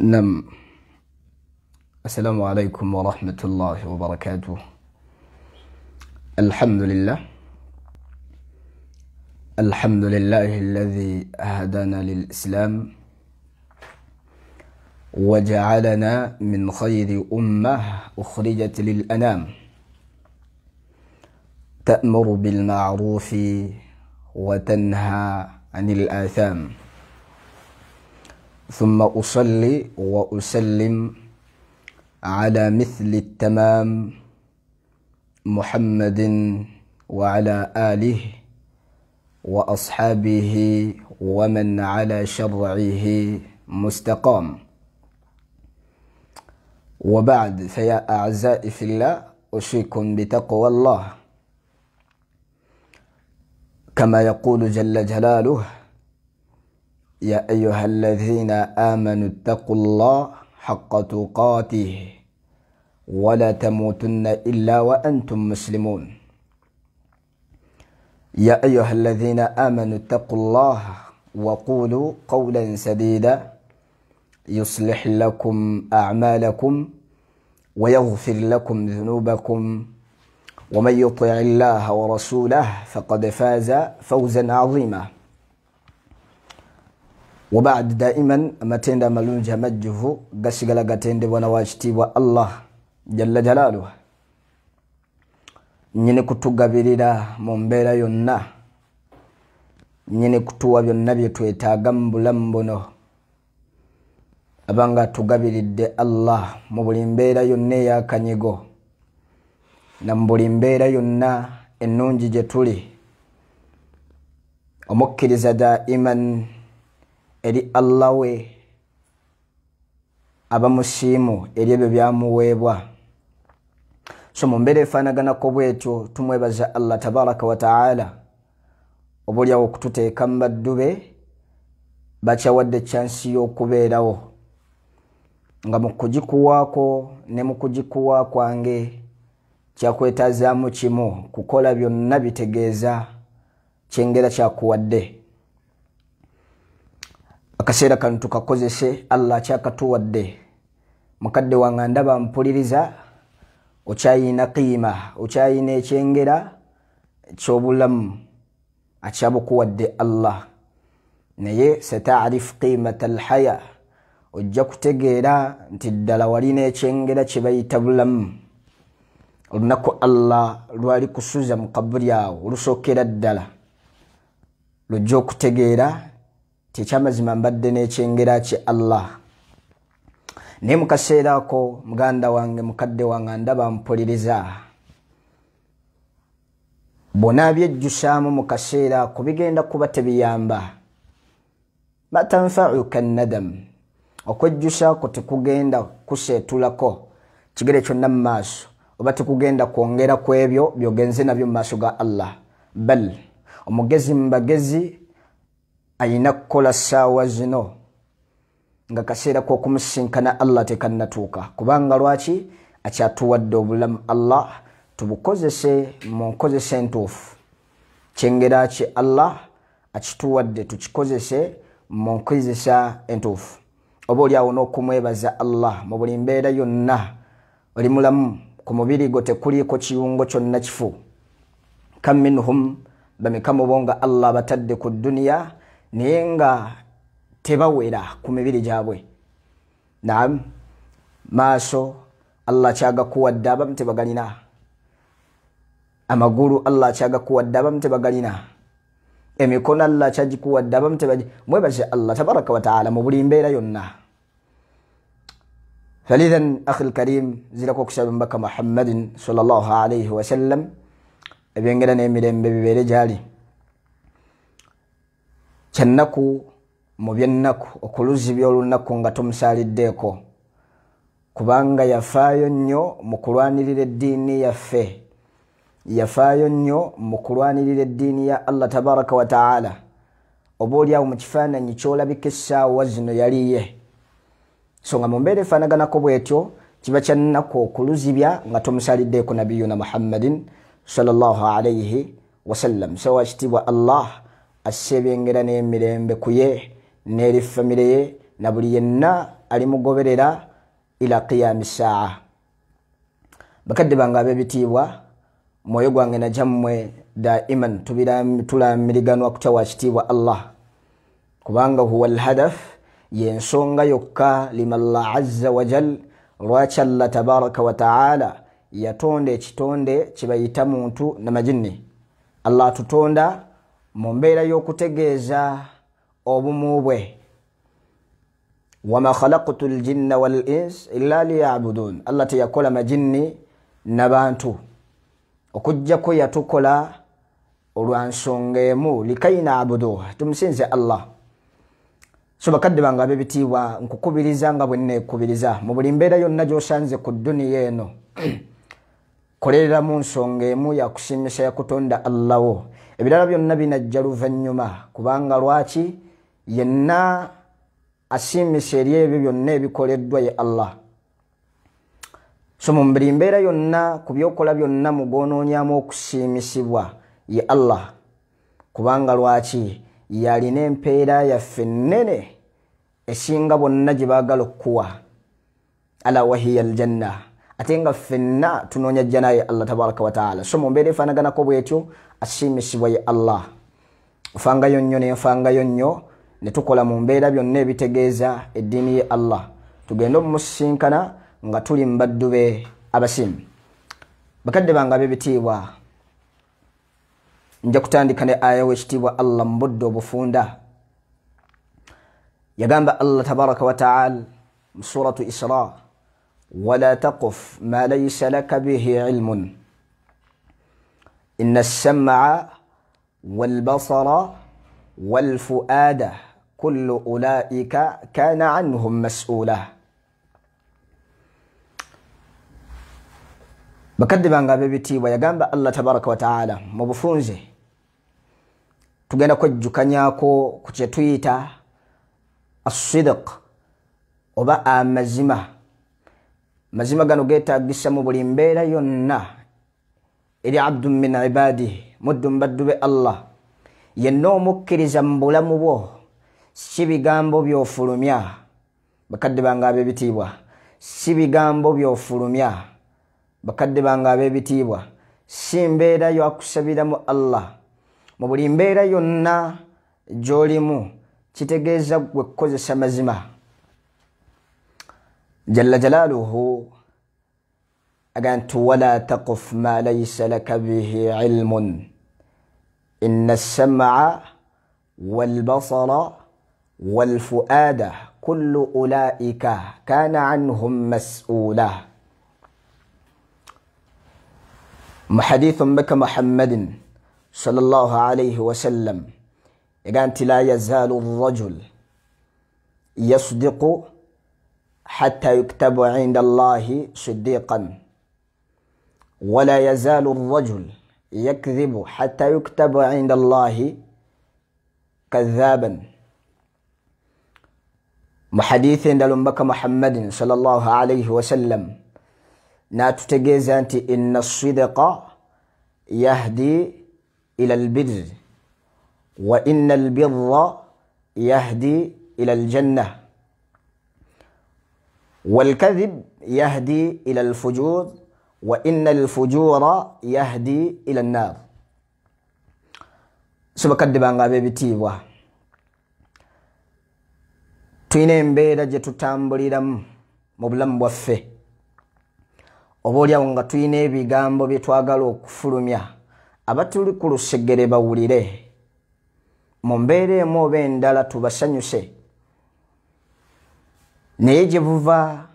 نعم. السلام عليكم ورحمة الله وبركاته. الحمد لله الذي هدانا للإسلام وجعلنا من خير أمة أخرجت للأنام تأمر بالمعروف وتنهى عن الآثام. ثم أصلي وأسلم على مثل التمام محمد وعلى آله وأصحابه ومن على شرعه مستقام. وبعد، فيا أعزائي في الله، أوصيكم بتقوى الله كما يقول جل جلاله: يا أيها الذين آمنوا اتقوا الله حق تقاته ولا تموتن إلا وأنتم مسلمون. يا أيها الذين آمنوا اتقوا الله وقولوا قولا سديدا يصلح لكم أعمالكم ويغفر لكم ذنوبكم ومن يطع الله ورسوله فقد فاز فوزا عظيما. وبعد، دائما متند ملونجا مجه غشغلا غتند ونواجتي والله جل جلاله nyine kutugabirira mu mbeera yonna, nyine kutuwa byonna bye twetaaga mu bulamu buno, abanga tugabiridde Allah mu buli mbeera yonna ey'akanyigo na mu buli mbeera yonna ennungi gye tuli, omukkiriza daiman eri Allah we abamusiimu eri ebyo byamuweebwa. So mu mbeera efaanaganako bwetyo tumwebaza Allah tabaraka wa ta'ala obulyawo okututeeka mu baddu be bakyawadde chansi y'okubeerawo, nga mu kugikuwaako ne mu kugikuwa kwange kyakwetaazaamu kimu: kukola byonna bitegeeza kyengera kyakuwadde. Akaseera kano tukakozese, Allah kyakatuwadde. Mukadde wange ndaba mpuliriza, okyayina qiima, okyayina ekyengera eky'obulamu akyabukuwadde Allah, naye sata'rif qiimata alhaya, ojja kutegeera nti ddala walina ekyengera kye bayita bulamu. Olunaku Allah lwali kusuza mu kabuli awo olusookera ddala, lujja okutegeera tekyamazima mbadde n'ekyengera kye Allah. Naye mu kaseera ako muganda wange, mukadde wange ndaba mpuliriza, bw'onaabyejjusaamu mu kaseera ako bigenda kuba tebiyamba. Ma tanfa'uka nadam, okwejjusaako tekugenda kuseetulako kigere kyonna mu maaso, oba tekugenda kwongera ku ebyo by'ogenze nabyo mu maaso ga Allah. Bal omugezi mu bagezi ayina kukola ssaawa zino nga kaseera k'okumusinkana Allah tekannatuuka. Kubanga lwaki? Akyatuwadde obulamu Allah, tubukozese mu nkozesa entuufu. Kyengera kye Allah akituwadde tukikozese mu nkozesa entuufu. Oba oliawo n'okumwebaza Allah mu buli mbeera yonna. Oli mulamu, ku mubiri gwo tekuliiko kiyungo kyonna kifu. Kam minhum, bameka mu bo nga Allah batadde ku duniya naye nga tebawera ku mibiri gyabwe. Naam, maaso Allah kyagakuwadde, abamu tebagalina. Amagulu Allah kyagakuwadde, abamu tebagalina. Emikono Allah kyagikuwadde, abamu tebagalina. Mwebaze Allah tabaraka wa ta'ala mu buli mbeera yonna. Falidhan akhil karim, zirako okusaba mbaka Muhammadin sallallahu alayhi wa sallam ebyengera n'emirembe bibeere gyali. Kyannaku mu byennaku okuluzibya olunaku nga tumusaaliddeko, kubanga yafaayo nnyo mu kulwanirira eddiini yaffe, yafaayo nnyo mu kulwanirira eddiini ya Allah tabaraka wa ta'ala. Oba oliawo mu kifaananyi ky'olabika essaawa zino yaliye. So nga mu mbeera efaanaganako bwetyo kiba kyannaku okuluzibya nga tumusaaliddeko nabiyuna Muhammadin sallallahu alayhi wa sallam. So wakitibwa Allah asse ebyengera n'emirembe ku ye n'eri famire ye na buli yenna alimugoberera ila qiyami saa. Bakadde bange ab'ebitiibwa, mwoyo gwange na jammwe daiman tulamiriganwa kutawa kitiibwa Allah, kubanga huwa alhadaf, yensonga yokka lima Allah azza wa jal, lwaki Allah tabaraka wa ta'ala yatonda ekitonde kibayita muntu na majinni. Allah tutonda mu mbeera y'okutegeeza obumu bwe. Wama khalaqtu aljinna wal ins illa liya'budun. Allah teyakola majinni n'abantu okujjako yatukola olwansonga emu, likai na'buduhu, tumusinze Allah. So bakadde bange ab'ebitiibwa, nkukubiriza nga bwe nneekubiriza mu buli mbeera yonna gy'osanze ku dduniya eno, kolerera mu nsonga emu ya kusiimisa ya kutonda Allah wo. Ebirala byonna binajja luvannyuma, kubanga lwaki yenna asiimisa eri ebyo byonna ebikoleddwa ye Allah. So mu buli mbeera yonna ku byokola byonna mugonoonyamu okusiimisibwa ye Allah, kubanga lwaki yalina empeera yaffe nnene esinga bonna gye baagala okuwa, ala wahiya aljanna, ate nga ffenna tunoonya jjana ye Allah tabaraka wa ta'ala. So mu mbeera efaanaganako bwetyo asiimisibwa ye Allah. Ofangayo nnyo nenfangayo nnyo ne tukola mu mbeera byonna ebitegeeza eddiini ye Allah, tugenda omumusisinkana nga tuli mbaddu be abasimu. Bakadde bange ab'ebitiibwa, nja kutandika ne aya w'ekitiibwa Allah mu budde obufunda. Yagamba Allah tabaraka wa ta'ala mu suratu Isra, wala taquf ma laysa laka bihi ilmun inna as-sam'a wal basara wal fu'ada kullu ulaika kana anhum mas'ula. Bakadde bange ab'ebitiibwa, yagamba Allah tabaraka wa ta'ala mu bufunze, tugenda kwejjukanyako ku kye tuyita as-sidq oba amazima. Mazima gano geetaagisa mu buli mbeera yonna eri abdu min ibadihi, muddu mbaddu be Allah, yenna omukkiriza mu bulamu bwo, si bigambo by'ofulumya. Bakadde bange ab'ebitiibwa, si bigambo by'ofulumya. Bakadde bange ab'ebitiibwa, si mbeera yakusabiramu Allah. Mu buli mbeera yonna gy'olimu kitegeeza gwe kukozesa mazima. Jalla jalaaluhu agantu wala taquf ma laysa laka bihi ilmun inna as-sam'a wal basara wal fu'ada kullu ulaika kana anhum mas'ula. محديث بك محمد صلى الله عليه وسلم يقانت لا يزال الرجل يصدق حتى يكتب عند الله صديقا ولا يزال الرجل يكذب حتى يكتب عند الله كذابا. محديث بك محمد صلى الله عليه وسلم natutegeeza nti inna as-sidqa yahdi ila al-birr wa inna al-birra yahdi ila al-janna wal-kadhib yahdi ila al-fujur wa inna al-fujura yahdi ila an-nar. So bakadde bange ab'ebitiibwa, tulina embeera gye tutambuliramu mu bulamu bwaffe. Oboolyawo nga tulina ebigambo bye twagala okufulumya abatuli ku lusegere bawulire, mu mbeera emu oba endala tubasanyuse, naye gye buva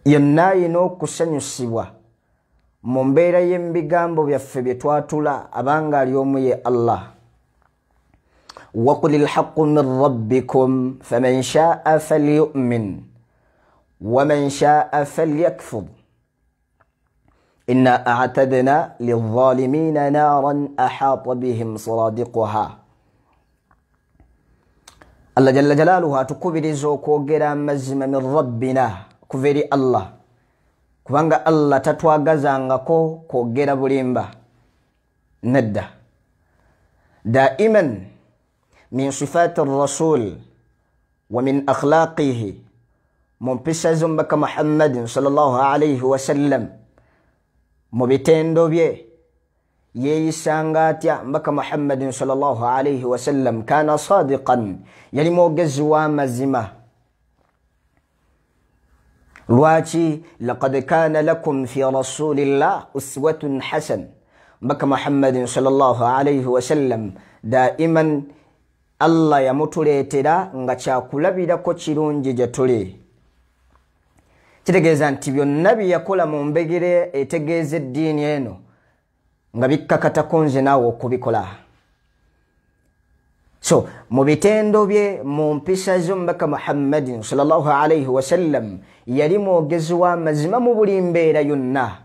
yenna alina okusanyusibwa mu mbeera y'ebigambo byaffe bye twatula abanga ali omu ye Allah. waqulil haqqu min rabbikum faman sha'a falyu'min ومن شاء فليكفر إنا أعتدنا للظالمين نارا أحاط بهم صرادقها. الله جل جلاله أتكبرزو كوغيرا مزم من ربنا كفري الله كفانغا الله تتواغزانغا كوغيرا بوليمبا ندى. دائما min sifati rasul wa min akhlaqihi mumpisa zombaka Muhammadin sallallahu alayhi wa sallam mu bitendo bye yeeyisanga atya mbaka Muhammadin sallallahu alayhi wa sallam kana sadiqan yali mwogezi w'amazima lwaki laqad kana lakum fi rasulillah uswatun hasan mbaka Muhammadin sallallahu alayhi wa sallam daiman Allah yamutuleetera nga kyakulabirako kirungi gye tuli. Kitegeeza nti byonna bye yakola mu mbegere etegeeza eddiini eno nga bikkakatako nze naawe okubikola. So mu bitendo bye mu mpisa z'omubaka Muhammadin sallallahu alayhi wa sallam yali mwogezi w'amazima mu buli mbeera yonna.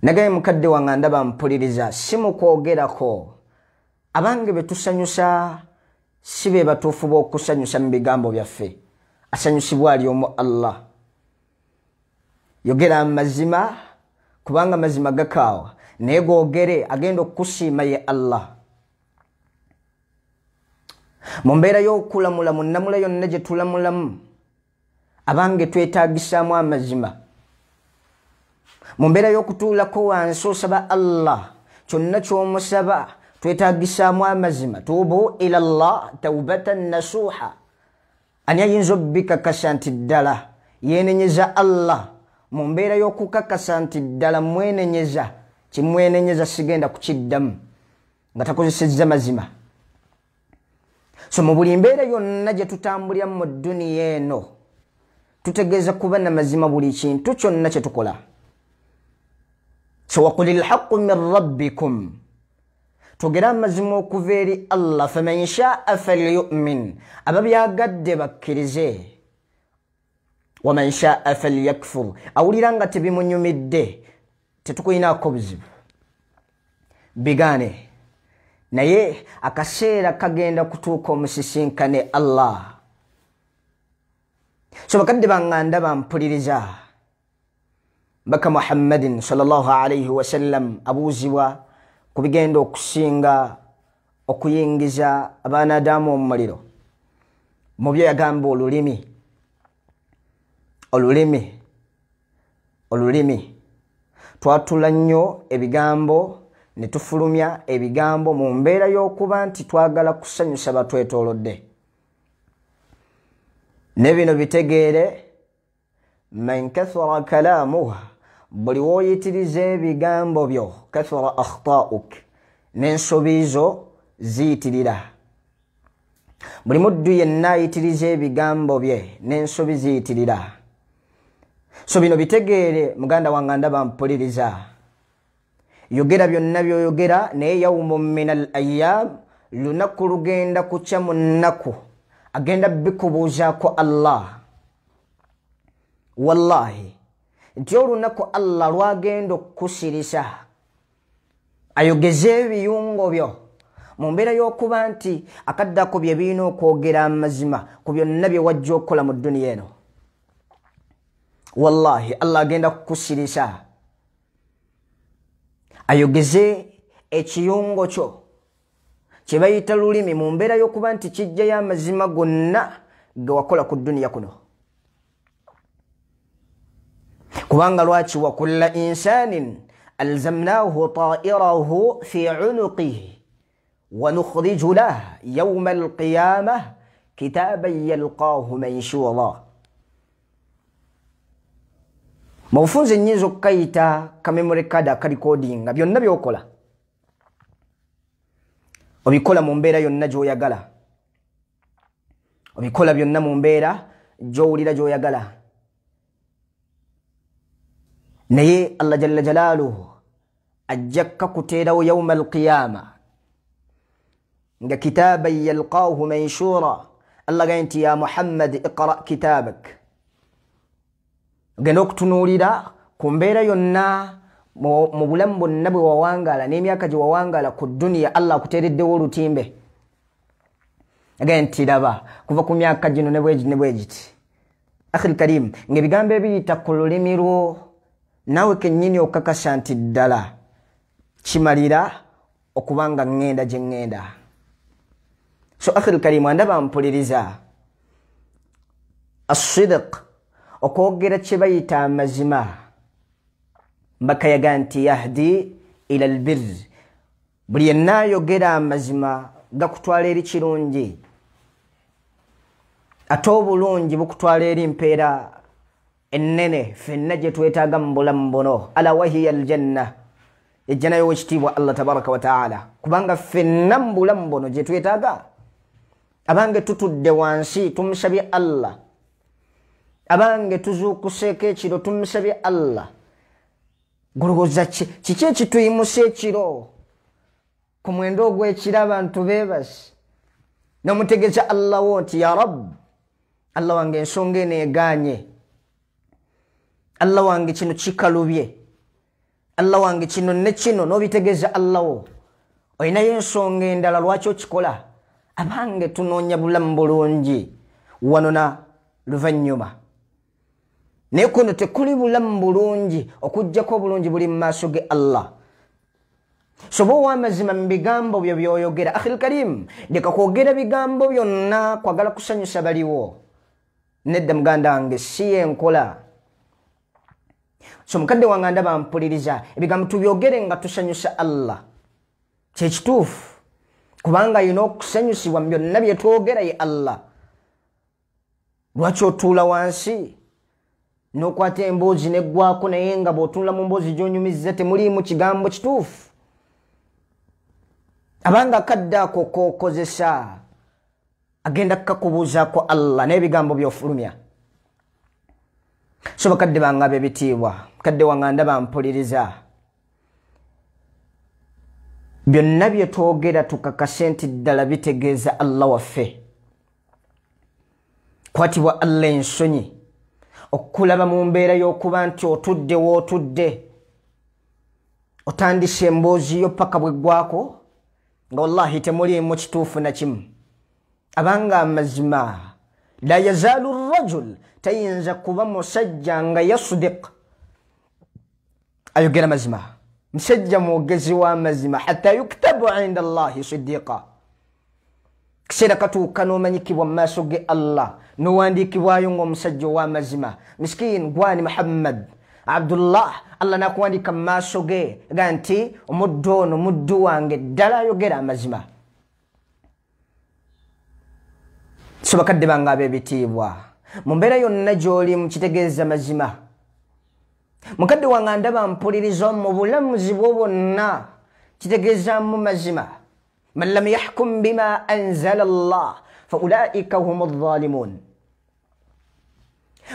Nagaye mukadde wange ndaba mpuliriza si mu kwogerako abange be tusanyusa si be batuufu b'okusanyusa mu bigambo byaffe. Asanyusibwa ali omu Allah. Yogera amazima kubanga amazima gakaawa naye googere agenda okukusiima ye Allah. Mu mbeera y'okulamula mu nnamula yonna gye tulamulamu abange twetaagisaamu amazima. Mu mbeera y'okutuulako wansi osaba Allah kyonna ky'omusaba twetaagisaamu amazima. Tuubu ila Allah tawbatan nasuha. Ani ayinza obbikakasa nti ddala yeenenyeza Allah mu mbeera y'okukakasa nti ddala mwenenyeza kimwenenyeza sigenda kukiddamu nga takozesezza mazima. So mu buli mbeera yonna gye tutambulira mu dduniya eno tutegeeza kuba na mazima buli kintu kyonna kye tukola. So waqulil haqqu min rabbikum, tugera amazima okuva eri Allah. Faman shaa falyu'min, ababyagadde bakkirize. Waman shaa falyakfur, awulira nga tebimunyumidde tetukuyinaako buzibu bigaane. Naye akaseera kagenda kutuuka omusisinkane Allah. So bakadde bange ndaba mpuliriza mbaka Muhammadin sallallahu alayhi wa sallam abuuzibwa ku bigenda okusinga okuyingiza abaana Adamu omu muliro. Mu byo yagamba olulimi. Twatula nnyo ebigambo ne tufulumya ebigambo mu mbeera y'okuba nti twagala kusanyusa batwetoolodde. Ne bino bitegeere, man kathura kalaamuhu, buli wooyitiriza ebigambo byo kathura akhta'uk, n'ensobi zo ziyitirira. Buli muddu yenna ayitiriza ebigambo bye n'ensobi ziyitirira. So bino bitegeere muganda wange ndaba mpuliriza. Yogera byonna by'oyogera naye yawmun min al ayyam, lunaku lugenda kukya mu nnaku agenda bikubuuzaako Allah. Wallahi nti olunaku Allah lwagenda okukusirisa ayogeze ebiyungo byo mu mbeera y'okuba nti akaddako bye birina okwogera amazima ku byonna bye wajja okukola mu dduniya eno. Wallahi Allah agenda kukusirisa ayogeze ekiyungo kyo kye bayita lulimi mu mbeera y'okuba nti kijjayo amazima gonna ge wakola ku dduniya kuno. Kubanga lwaki wa kulla insanin alzamnahu ta'irahu fi unuqihi wa nukhriju lahu yawma alqiyamah kitaban yalqahu manshura. Mu bufunze nnyinza okukayita kamemore card akalikodinga byonna by'okola obikola mu mbeera yonna gy'oyagala, obikola byonna mu mbeera gy'owulira gy'oyagala. Naye Allah jalla jalaaluhu ajja kukuteerawo yawma alqiyama nga kitaban yalqaahu manshura. Allah gamba nti ya Muhammad iqra kitabak, genda okutunuulira ku mbeera yonna mu bulamu bwonna bwe wawangaala n'emyaka gye wawangaala ku dduniya. Allah akuteereddewo olutimbe agamba nti laba kuva ku myaka gino ne bwegiti. Akhil karim, ng'ebigambo ebiyita ku lulimi lwo naawe kennyini okakasa nti ddala kimalira okubanga ngenda gye ngenda. So akhil karimu andaba mpuliriza as-sidq okwogera kye bayita amazima mbakayaga nti yahdi ila albirr. Buli yenna ayogera amazima gakutwala eri kirungi ate obulungi bukutwala eri mpeera ennene ffenna gye twetaaga mu bulamu buno. Ala wahiya aljanna, ejja nayo wekitiibwa Allah tabaraka wa taala, kubanga ffenna mu bulamu buno gye twetaaga. Abange tutudde wansi tumusabye Allah, abange tuzuukuseeko ekiro tumusabye Allah. Golowooza kiki ekituyimusa ekiro ku mwendo ogw'ekiro abantu beebase n'omutegeza Allah wo nti ya Rabb, Allah wange ensonga eno egaanye, Allah wange kino kikalubye, Allah wange kino ne kino, n'obitegeza Allah wo. Olinayo ensonga endala lwaki okikola? Abange tunoonya bulamu bulungi wano na luvannyuma, naye kuno tekuli bulamu bulungi okuggyako obulungi buli mu maaso ge Allah. Soba ow'amazima mu bigambo byo by'oyogera. Akhil karim, leka kwogera bigambo byonna kwagala kusanyusa baliwo. Nedda muganda wange si yenkola. So mukadde wange andaba mpuliriza, ebigambo tubyogere nga tusanyusa Allah. Kyekituufu, kubanga alina okusanyusibwa mu byonna bye twogera ye Allah. Lwaki otuula wansi n'okwata emboozi neggwako, naye nga bw'otuula mu mboozi gy'onyumizza temuliimu kigambo kituufu? Abanga kadde ako k'okozesa agenda kukakubuuzaako Allah n'ebigambo by'ofulumya. So bakadde bange ab'ebitiibwa, kadde wange ndaba mpuliriza, byonna bye twogera tukakase nti ddala bitegeeza Allah waffe. Kwatibwa Allah ensonyi okulaba mu mbeera y'okuba nti otudde w'otudde, otandise emboozi yo paka bweggwako, nga wallahi temuliimu kituufu na kimu. Abanga amazima, la yazaalu rajul, tayinza kuba musajja nga yasdiq, ayogera mazima, musajja mwogezi w'amazima, hatta yuktabu inda Allahi siddiqa. Kiseera katuuka n'omanyikibwa mu maaso ge Allah, n'owandiikibwayo ng'omusajja ow'amazima. Miskiin gwani Muhammad Abdullah, Allah nakuwandika mu maaso ge ga nti omuddu ono muddu wange ddala ayogera amazima. So bakadde bange ab'ebitiibwa, mu mbeera yonna gy'oli mukitegeeza mazima. Mukadde wange ndaba mpuliriza mu bulamuzi bwo bwonna kitegeezaamu mazima. Man lam yahkum bima anzala Allah fa ulaika humu adh-dhalimun,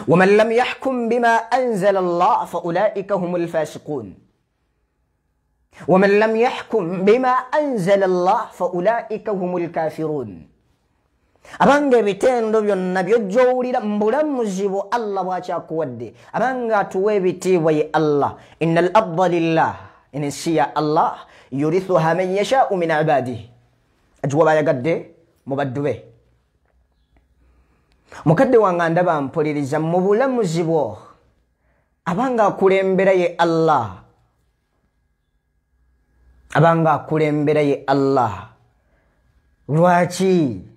wa man lam yahkum bima anzala Allah fa ulaika humul fasiqun, wa man lam yahkum bima anzala Allah fa ulaika humul kafirun. Abange ebitendo byonna by'ojjowulira mu bulamuzi bwo Allah bw'akyakuwadde, abange atuwa ebitiibwa ye Allah. Innal arda lillah, ensi ya Allah, yurithuha man yashaa'u min ibadihi, agiwa bayagadde mu baddu be. Mukadde wange ndaba mpuliriza mu bulamuzi bwo, abanga akulembera ye Allah, abanga akulembera ye Allah. Lwaki?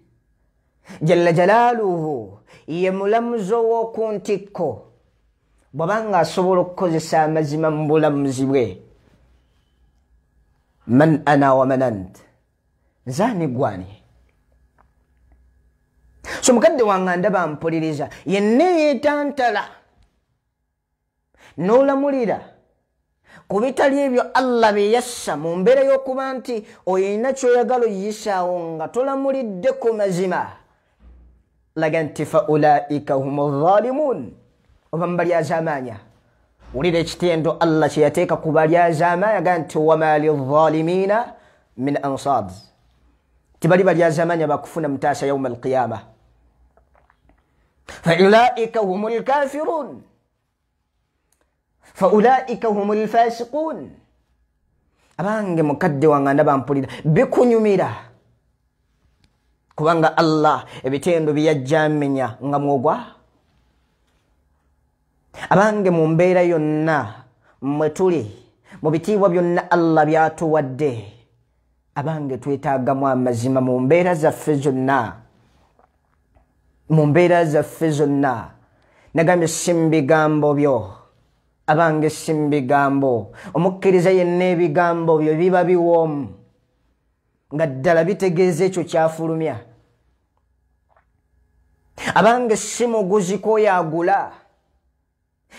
Jalla jalaaluhu ye mulamuzi ow'oku ntikko, bw'abanga asobola okukozesa amazima mu bulamuzi bwe. Man ana wa man ant, nzaani gwani? So mukadde wange ndaba mpuliriza, yenna yeetantala n'olamulira ku bitali ebyo Allah bye yassa, mu mbeera y'okuba nti oyina ky'oyagala oyisaawo nga tolamulidde ku mazima, laga nti fa ulaika humu dhalimun, oba mu balyazaamaanya. Wulira ekitendo Allah kye yateeka ku balyazaamaanya, ga nti wama lidhalimina min ansad, tibali balyazaamaanya bakufuna mutaasa yawma alqiyama. Fa ulaika humul kafirun, fa ulaika humul fasiqun. Abange mukadde wange ndaba mpulira bikunyumira, kubanga Allah ebitendo byajja amenya nga mwogwa. Abange mu mbeera yonna mwe tuli, mu bitiibwa byonna Allah byatuwadde, abange twetaagamu amazima mu mbeera zaffe zonna, mu mbeera zaffe zonna. Nagambye si mu bigambo byo, abange si mu bigambo. Omukkiriza yenna ebigambo byo biba biwoomu nga ddala bitegeeza ekyo kyafulumya. Abange si muguzi k'oyagula,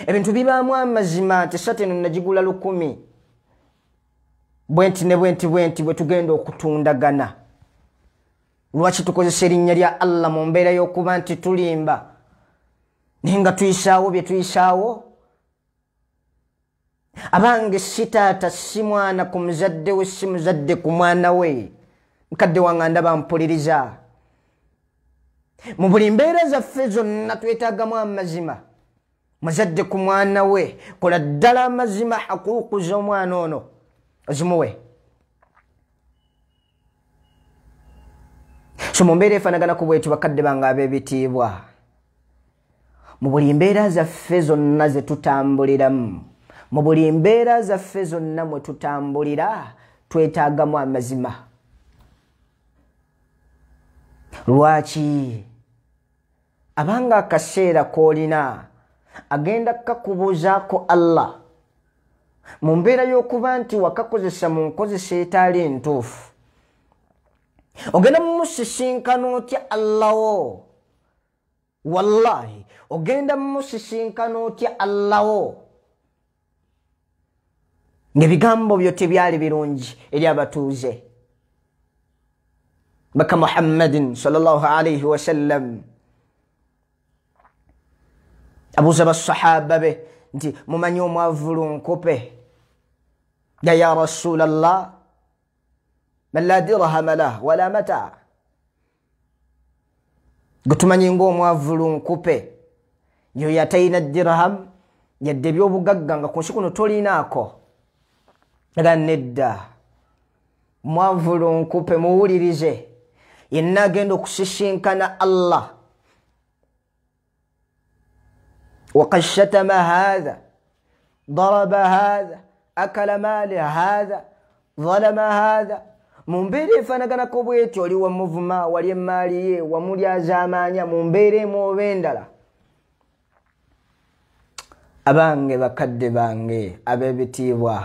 ebintu bibaamu amazima nti sateno nagigula 10 bwenti ne bwenti bwe tugenda okutundagana. Lwaki tukozesa erinnya lya Allah mu mbeera y'okuba nti tulimba naye nga tuyisaawo bye tuyisaawo? Abange si taata si mwana ku muzadde we, si muzadde ku mwana we. Mukadde wange ndaba mpuliriza, mu buli mbeera zaffe zonna twetaagamu amazima. Muzadde ku mwana we, kola ddala amazima hakuuku z'omwana ono ozimuwe. So mu mbeera efaanaganaku bwetyo bakadde bange ab'ebitiibwa, mu buli mbeera zaffe zonna ze tutambuliramu, mu buli mbeera zaffe zonna mwe tutambulira twetaagamu amazima. Lwaki? Abanga akaseera k'olina agenda kakubuuzaako Allah mu mbeera y'okuba nti wakakozesa mu nkozesa etaali ntuufu. Ogenda mumusisinkana otya Allah wo? Wallahi ogenda mumusisinkana otya Allah wo ng'ebigambo byo tebyali birungi eri abatuuze. Baka Muhammadin sallallahu alayhi wa sallam abuuza basahaba be nti mumanyi omwavulu nkupe? Ya Rasulallah, man la dirhama lah wala mata. Gutumanyi ng'omwavulu nkupe yo yatalina dirham yadde ebyobugagga nga ku nsi kuno tolinaako. Aga nedda, mwavulu nkupe muwulirize, yenna agenda okusisinkana Allah. وقد شتم هذا ضرب هذا أكل مال هذا ظلم هذا. mu mbeera efaanaganako bwetyo oli wamuvuma wali emaali ye wamulyazaamaanya mu mbeera emu oba endala. Abange bakadde bange ab'ebitiibwa,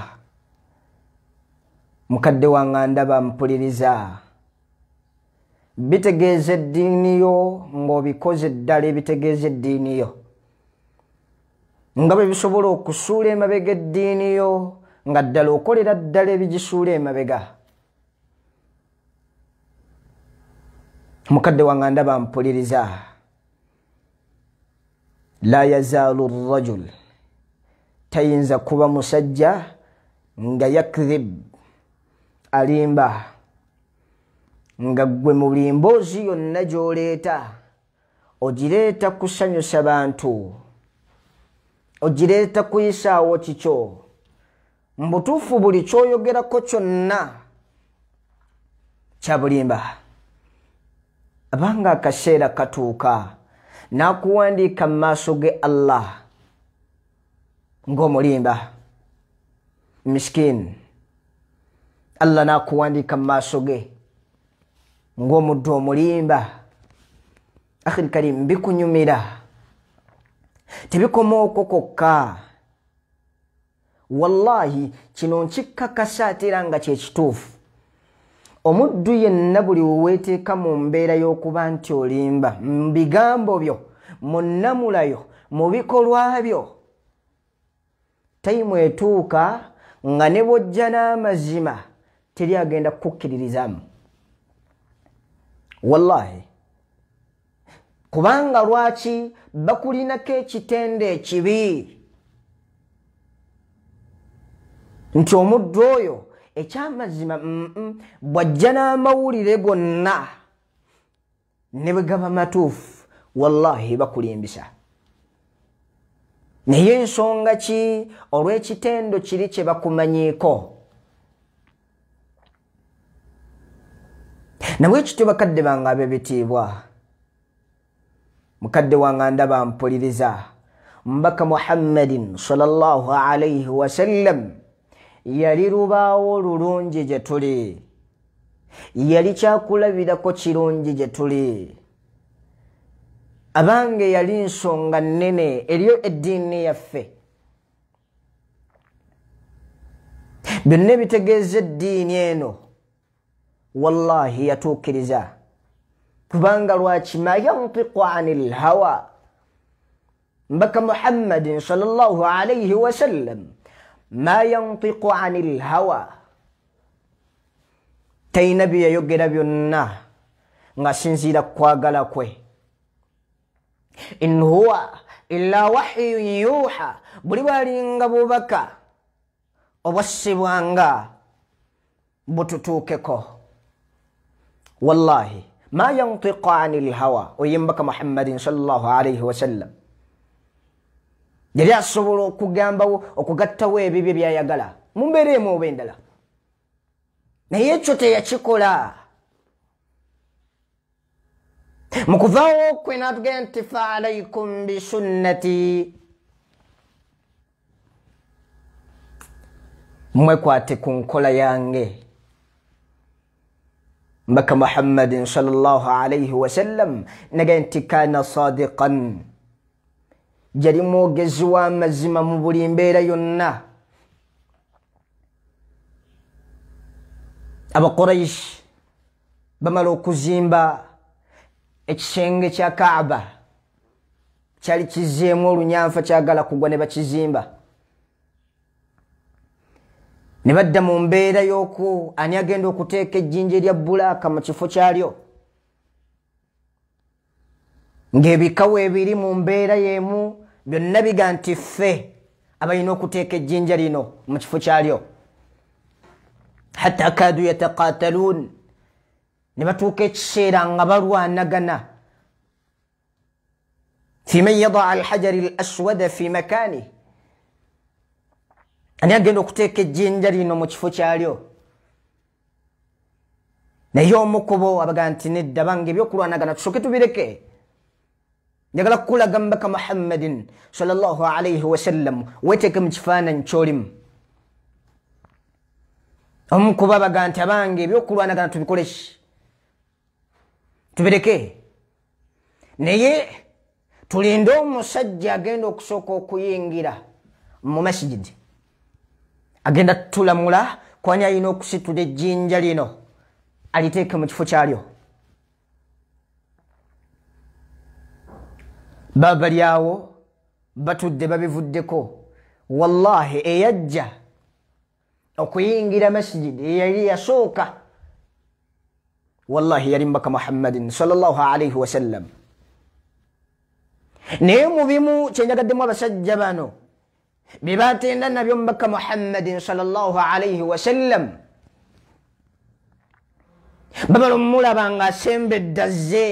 mukadde wange ndaba mpuliriza, bitegeeza eddiini yo ng'obikoze ddala ebitegeeza eddiini yo, nga bwe bisobola okusuula emabega eddiini yo nga ddala okolera ddala ebigisuula emabega. Mukadde wange ndaba mpuliriza, la yazaalu rajul, tayinza kuba musajja nga yakdhib, alimba, nga gwe mu buli mboozi yonna gy'oleeta ogireeta kusanyusa bantu, ogireeta kuyisaawo kikyo. Mbutuufu buli kyoyogerako kyonna kya bulimba. Abanga akaseera katuuka n'akuwandiika mu maaso ge Allah ng'omulimba miskin, Allah n'akuwandiika mu maaso ge ng'omuddu omulimba. Akhil karim, bikunyumira, tebikoma okwo kokka. Wallahi kino nkikakasa ate era nga kyekituufu. Omuddu yenna buli weweeteeka mu mbeera y'okuba nti olimba, mu bigambo byo, mu nnamulayo, mu bikolwa byo, tayimu etuuka nga ne bw'ojja n'amazima teri agenda kukkiririzamu. Wallahi. Kubanga lwaki? Bakulinako ekitende ekibi nti omuddu oyo ekyamazima bw'ajja n'amawulire gonna ne bwe gaba matuufu, wallahi bakulimbisa. Naye ensonga ki? Olw'ekitendo kiri kye bakumanyiiko. Nabwe kityo bakadde bange ab'ebitiibwa, mukadde wange ndaba mpuliriza, mbaka Muhammadin sallallahu alayhi wa sallam yali lubaawo lulungi gye tuli. yali kyakulabirako kirungi gye tuli abange yali nsonga nnene eriyo eddiini yaffe byonna ebitegeeza eddiini eno wallahi yatuukiriza kubanga lwaki ma yantiqu anil hawa mbaka muhammadin sallallahu alayhi wasallam ma yantiqu anil hawa tayina bye yayogera byonna nga sinziira kwagala kwe in huwa illa wahyun yuha buli bwalinga bubaka obwassibwanga bututuukeko wallahi ma yantiqu anil hawa oyimbaka muhammadin sallallahu alayhi wasallam yali asobola okugambawo okugattawo ebibyo byayagala mu mbeera emu oba endala naye ekyo teyakikola mu kuvaawo kwe n'atugenda nti fa alaikum bisunnati mwekwate ku nkola yange mbaka muhammadin sallallahu alayhi wasallam naga nti kana sadiqan yali mwogezi w'amazima mu buli mbeera yonna abaquraish bamala okuzimba ekisenge kya kaaba kyali kizeemu olunyanfa kyagala kugwa ne bakizimba ne badda mu mbeera y'oku ani agenda okuteeka ejjinja erya bulaaka mu kifo kyalyo ng'ebikawo ebiri mu mbeera y'emu byonna biga nti ffe abalina okuteeka ejjinja lino mu kifo kyalyo hatta kaadu yataqataluun ne batuuka ekiseera nga balwanagana fi man yadaa alhajari al aswada fi makaani ani agenda okuteeka ejjinja lino mu kifo kyalyo naye omu ku bo abaga nti nedda bange ebyokulwanagana tusooke tubireke njagala kukulaga mbaka muhammadin sallallahu alayhi wasallam weteeke mu kifaananyi ky'olimu omu ku bo abaga nti abange ebyokulwanagana tubikoleki tubireke naye tulinde omusajja agenda okusooka okuyingira mu masjidi agenda tulamula kwani alina okusitula ejjinja lino aliteeke mu kifo kyalyo baba lyawo batudde babivuddeko wallahi eyajja okuyingira masjidi eyali yasooka wallahi yali mbaka muhammadin sallallahu alayhi wasallam naye mu bimu kyenjagaddemu abasajja bano bye batenda nabyo mbaka muhammadin sallallahu alayhi wasallam babala omulaba nga asembedde azze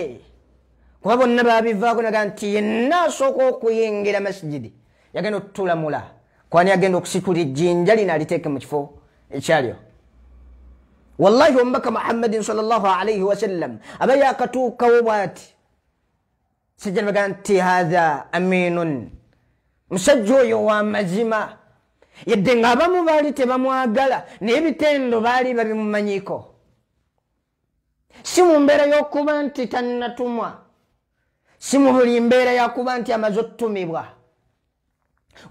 kuba bonna babivaako naga nti yenna asooka okuyingira masjidi yagenda otutulamula kwani yagenda okusitula ejjinja lino aliteeke mu kifo ekyalyo wallahi omubaka muhammadin sallallahu alayhi wasallam aba yakatuukawo bwati sajja nabaga nti hatha aminun musajja oyo w'amazima yadde ng'abamu baali tebamwagala naye ebitendo baali babimumanyiiko si mu mbeera y'okuba nti tannatumwa si mu buli mbeera yakuba nti amaze otutumibwa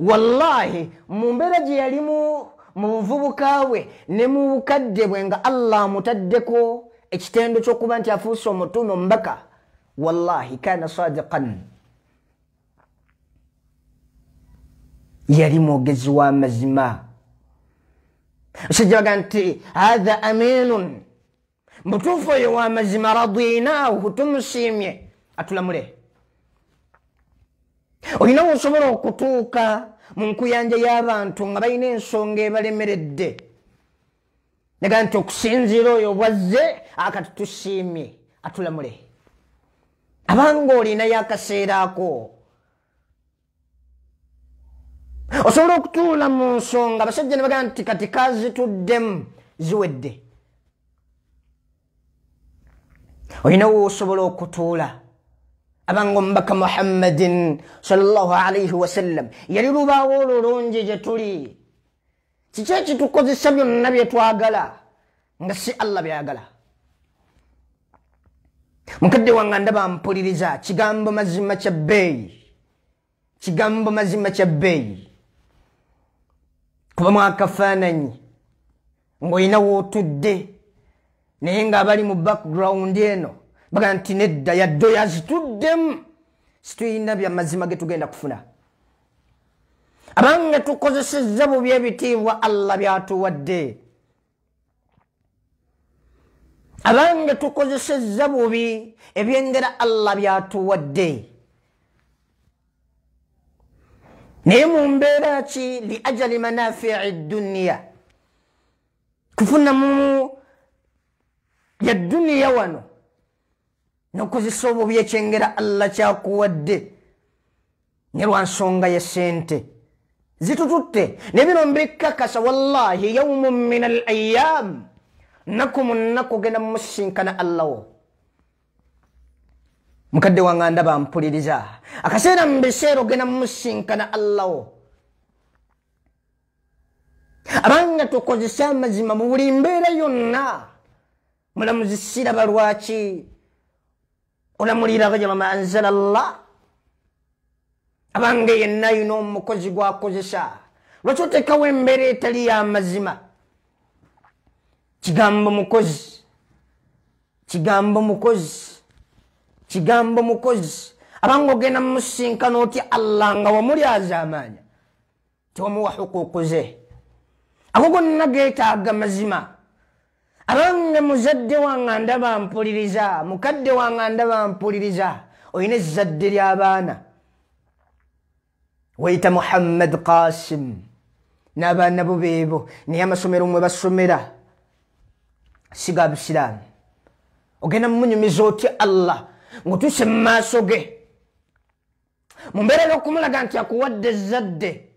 wallahi mu mbeera gye yalimu mu buvubuka bwe ne mu bukadde bwe nga allah amutaddeko ekitendo ky'okuba nti afuuse omutume omubaka wallahi kana sadiqan yali mwogezi w'amazima musajja baga nti hatha aminun mutuufu oyo w'amazima radinaahu tumusiimye atulamule olinawo osobola okutuuka mu nkuyanja y'abantu nga balina ensonga ebalemeredde naga nti okusinziira oyo bwazze akati tusiimye atulamule abanga olinayo akaseera ako osobola okutuula mu nsonga abasajja ne baga nti kati kazituddemu ziwedde olinawo osobola okutuula abanga omubaka muhammadin sallallahu alayhi wasallam yali lubaawo olulungi gye tuli kiki ekitukozesa byonna bye twagala nga si allah byayagala mukadde wange ndaba mpuliriza kigambo mazima kya bbeeyi, kigambo mazima kya bbeeyi. Kubamu akafaananyi ng'olina wootudde naye ng'abali mu background eno baga nti nedda yaddo yazituddemu, situyina bya mazima ge tugenda kufuna. Abange tukozesezza bubi ebitiibwa Allah byatuwadde, abange tukozesezza bubi ebyengera Allah byatuwadde. Naye mu mbeera ki li ajali manafii dunya, kufuna mu ya duniya wano nokozesa obubi ekyengera Allah kyakuwadde ne lwa nsonga ya sente zitututte. Ne bino mbikakasa wallahi yawmun min al ayyam, nnaku mu nnaku ogenda mumusinkana Allah wo. Mukadde wange ndaba mpuliriza akaseera mu biseera ogenda mumusinkana Allah wo. Abanga tukozesa amazima mu buli mbeera yonna. Mulamuzi siraba lwaki olamulira gajama ma anzala Allah. Abange yenna yina omukozi gwakozesa, lwaki otekawo embeera etali y'amazima. Kigambo mukozi, kigambo mukozi, kigambo mukozi. Abange ogenda mumusinkana oti Allah nga wamulyaza amaanya tewamuwa huquuqu ze. Ago gonna geetaaga mazima. Abange muzadde wange ndaba mpuliriza, mukadde wange ndaba mpuliriza, oyina ezzadde ly'abaana wayita Muhammad Qasim n'abaana bo beebo, naye amasomero mwe basomera siga Busiraamu. Ogenda mumunyumiza otya Allah ng'otuuse mu maaso ge mu mbeera y'okumulaga nti akuwadde ezzadde,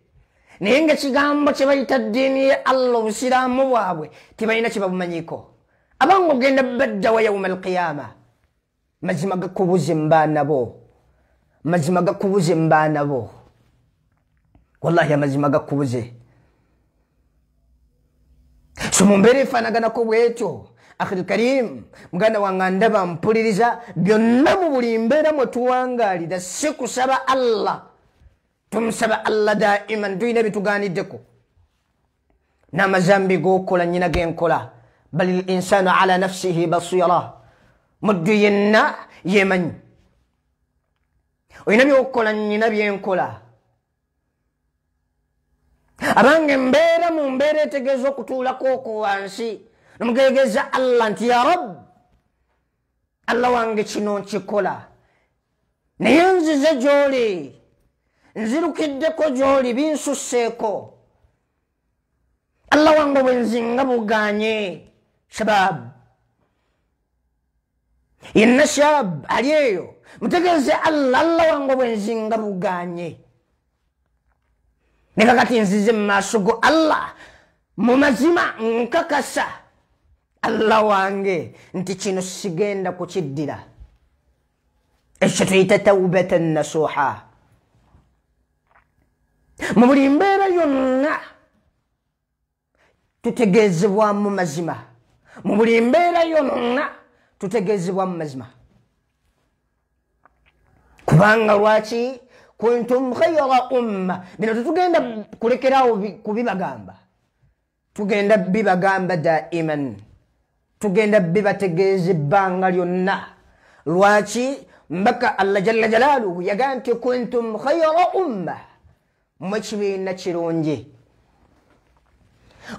naye ng'ekigambo kye bayita ddiini ye Allah Obusiraamu bwabwe tebalina kye babumanyiko. Abange ogenda baddawa yawma alqiyama, mazima gakubuze mbaana bo, mazima gakubuze mbaana bo, wallahi amazima gakubuze. So mu mbeera efaanaganako bwetyo akhil karim, muganda wange ndaba mpuliriza, byonna mu buli mbeera mwe tuwangaalira si kusaba Allah, tumusaba Allah daiman, tuyina bitugaaniddeko. N'amazambi g'okola nnyina genkola, bali l'insanu ala nafsihi basira, muddu yenna yemanyi. Oyina by'okola nnyina byenkola. Abange mbeera mu mbeera etegeeza okutuulako okwo wansi nomugeegeza Allah nti ya Rabb, Allah wange kino nkikola naye nzize gy'oli, nzirukiddeko gy'oli, binsusseeko. Allah wange bwe nzinga buganye. Shabab, yenna shab ali eyo mutegeeze Allah wange bwe nzinga buganye. Ne kakati nzize mu maaso go Allah mu mazima nkakasa Allah wange nti kino sigenda kukiddira. Ekyo tuyita tawbatan nasuha. Mu buli mbeera yonna tutegeezebwamu mazima, mu buli mbeera yonna tutegeezebwamu mazima. Kubanga lwaki kuntum khayra umma, bino tetugenda kulekerawo kubibagamba, tugenda bibagamba daiman, tugenda bibategeeza ebbanga lyonna. Lwaki? Mbaka Allah jalla jalaaluhu yagaa nti kuntum khayra umma, mwe kibiina kirungi.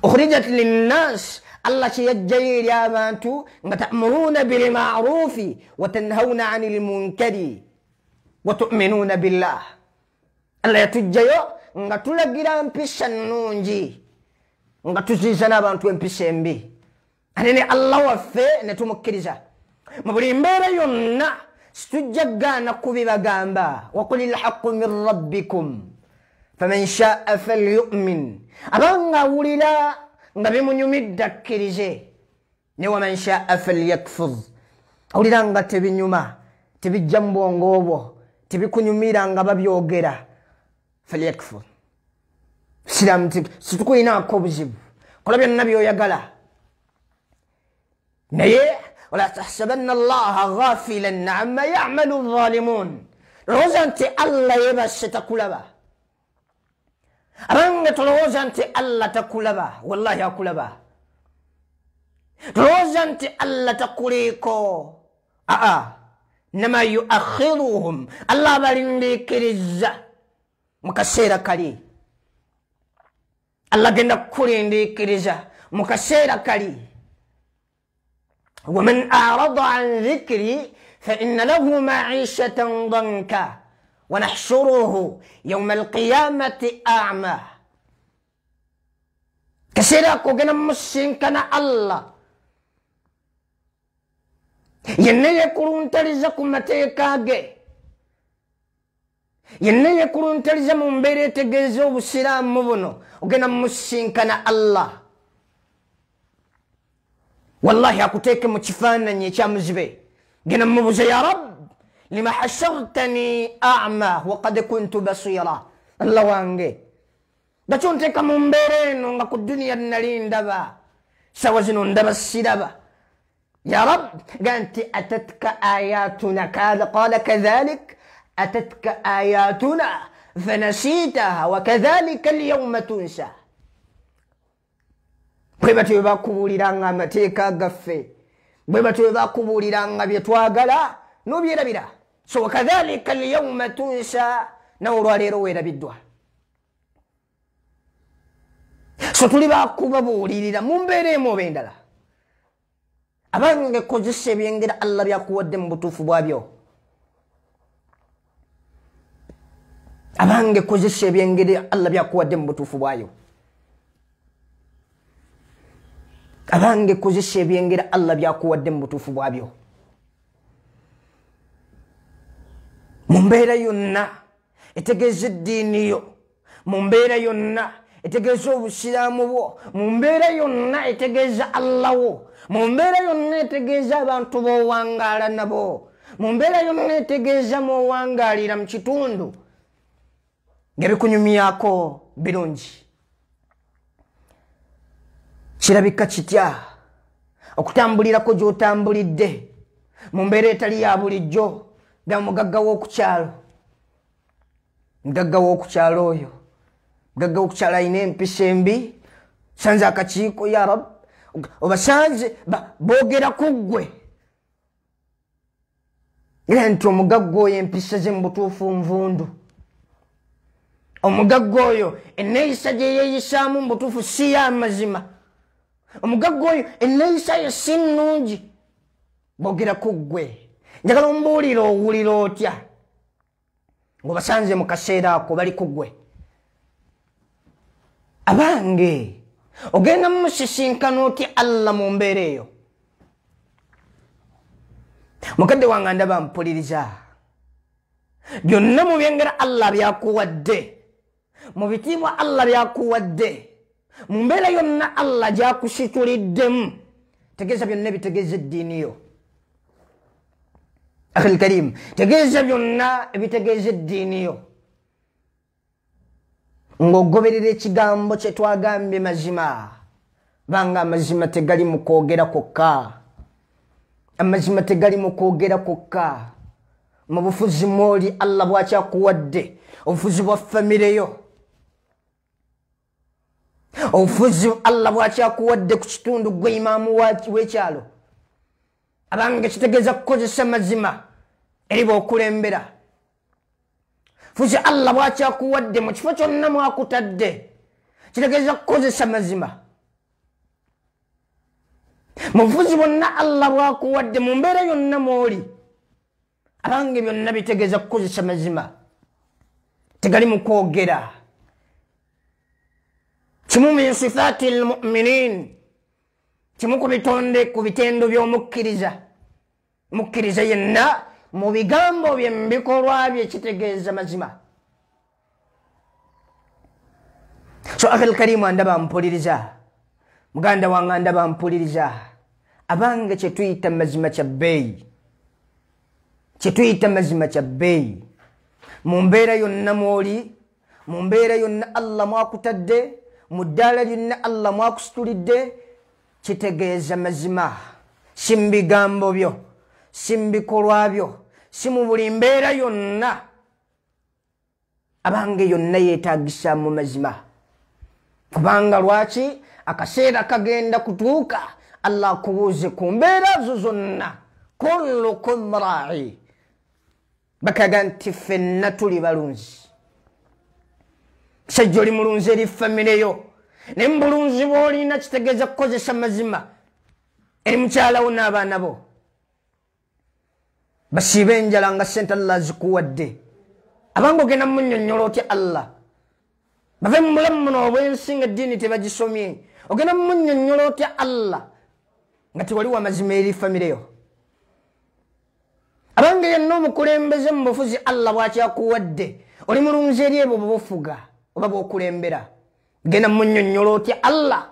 Ukhrijat linnas, Allah kyeyajjayo eri abantu nga ta'muruuna bilma'ruufi wa tanhawna 'anil munkari wa tu'minuuna billah. Allah yatujjayo nga tulagira mpisa nnungi, nga tuziiza n'abantu empisa embi. Ate ne Allah waffe ne tumukkiriza. Mu buli mbeera yonna situjja gaana kubibagamba. Wa qulil haqqu min rabbikum faman sha'a falyu'min. Abanga awulira nga bimunyumidde akkirize, ne waman sha'a falyakfur. Awulira nga tebinyuma, tebijja mu bwongo obwo, tebikunyumira nga babyogera, falyakfur. Siramu situkuyinaako buzibu, kola byonna by'oyagala. Naye ولا تحسبن الله غافلا عما يعمل الظالمون روزا انت الله يبس تكلبا رنت روزا انت الله تكلبا والله يكلبا روزا انت الله تكليكو نما يؤخرهم الله بالندي كريزا مكسيرا كالي الله جندا كوريندي كريزا مكسيرا كالي ومن أعرض عن ذكري فإن له معيشة ضنكا ونحشره يوم القيامة أعمى كسيرا كوغنا مسين كان الله ينيا كورون تريزا كوماتيكاغي ينيا كورون تريزا ممبري تجيزو بسلام مبنو وغنا مسين كان الله والله أكتيك متفانا نيشامزبي جنا مبوزي يا رب لما حشرتني أعمى وقد كنت بصيرا الله وانجي داتون تيكا ممبرين ونغاكو الدنيا النالين دبا سوازنون دبا السدبا يا رب قانت أتتك آياتنا قال كذلك أتتك آياتنا فنسيتها وكذلك اليوم تنسى bwebatu bakubuliranga amateeka gaffe bwebatu bakubuliranga byetwagala nobyerabira so wakadhalika alyawma tunsa nawolwaleero weerabiddwa so tuli bakubabulirira mu mbeera emu oba endala abange kozesa ebyengera allah byakuwadde mu butuufu bwabyo abange kozesa ebyengera allah byakuwadde mu butuufu bwayo abange kozesa ebyengera allah byakuwadde mu butuufu bwabyo mu mbeera yonna etegeeza eddiini yo mu mbeera yonna etegeeza obusiraamu bwo mu mbeera yonna etegeeza allah wo mu mbeera yonna etegeeza abantu b'owangaala nabo mu mbeera yonna etegeeza m'owangaalira mu kitundu ng'ebikunyumyako birungi kirabika kitya okutambulirako gy'otambulidde mu mbeera etali ya bulijjo ga mugagga w'okukyalo mugagga w'okukyalo oyo mugagga w'okukyalo alina empisa embi sanze akakiiko ya rab obasanze boogera ku ggwe era nti omugagga oyo empisa ze mu butuufu nvundu omugagga oyo enneeyisa gye yeeyisaamu mu butuufu si y'amazima omugagga oyo enneeyisa ye si nnungi boogera ku ggwe njagala ombuulira owulira otya ng'obasanze mu kaseera ako bali ku ggwe abange ogenda mu musisinkano otya allah mu mbeera eyo mukadde wange ndaba mpuliriza byonna mu byengera allah byakuwadde mu bitiibwa allah byakuwadde mu mbeera yonna allah gyakusituliddemu tegeeza byonna ebitegeeza eddiini yo akhil karim tegeeza byonna ebitegeeza eddiini yo ng'ogoberera ekigambo kye twagambye mazima banga amazima tegali mu kwogera kwokka amazima tegali mu kwogera kwokka mu bufuzi mwoli allah bwakyakuwadde obufuzi bwa famire yo obufuzi allah bwakyakuwadde ku kitundu gwe imaamu w'ekyalo abange kitegeeza kukozesa mazima eri b'okulembera fuzi allah bwakyakuwadde mu kifo kyonna mwakutadde kitegeeza kukozesa mazima mu bufuzi bwonna allah bwakuwadde mu mbeera yonna mwoli abange byonna bitegeeza kukozesa mazima tegali mu kwogera kimu min sifaati almuminin kimu ku bitonde ku bitendo by'omukkiriza mukkiriza yenna mu bigambo bye mu bikolwa bye kitegeeza mazima so akhil karimu andaba mpuliriza muganda wange andaba mpuliriza abange kyetuyita mazima kya bbeeyi kyetuyita mazima kya bbeeyi mu mbeera yonna mwoli mu mbeera yonna allah mwakutadde mu ddaala lyonna allah mwakusitulidde kitegeeza mazima si mu bigambo byo, si mu bikolwa byo, si mu buli mbeera yonna. Abange yonna yeetaagisa mu mazima. Kubanga lwaki akaseera kagenda kutuuka Allah akubuuze ku mbeera zo zonna. Kullukum raa'i. Bakaga nti ffenna tuli balunzi. Sajja oli mulunzi eri famire yo, ne mu bulunzi bw'olina kitegeeza kukozesa mazima eri mukyala wo n'abaana bo. Basiibe enjala nga sente Allah zikuwadde. Abange ogenda munnyonnyola otya Allah. Bave mu mulamu muno obw'ensi ng'eddiini tebagisomye. Ogenda munnyonnyola otya Allah nga tewali wa mazima eri famire yo. Abange yenna omukulembeze mu bufuzi Allah bw'akyakuwadde, oli mulunzi eri ebyo bw'ofuga oba bw'okulembera. Genda munnyonnyola otya Allah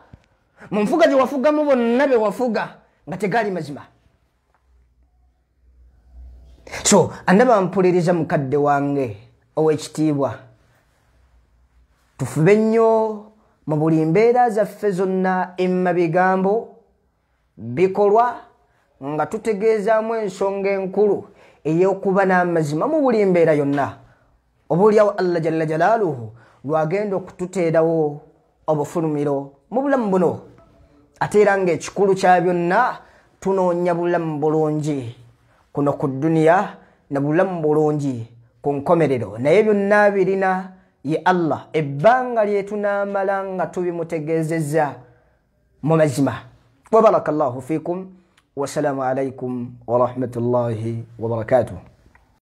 mu nfuga gye wafugamu bonna be wafuga nga tegaali mazima. So andaba mpuliriza mukadde wange ow'ekitiibwa, tufube nnyo mu buli mbeera zaffe zonna, emma bigambo bikolwa, nga tutegeezaamu ensonga enkulu ey'okuba n'amazima mu buli mbeera yonna. Obuulyawo Allah jalla jalaaluhu lwagenda okututeerawo obufulumiro mu bulamu buno, ate era ng'ekikulu kya byonna tunoonya bulamu bulungi kuno ku dduniya na bulamu bulungi ku nkomerero. Naye byonna birina ye Allah, ebbanga lye tunaamala nga tubimutegeezezza mu mazima. Wa barakallahu fiikum. Wassalamu alaikum wa rahmatullahi wa barakatuh.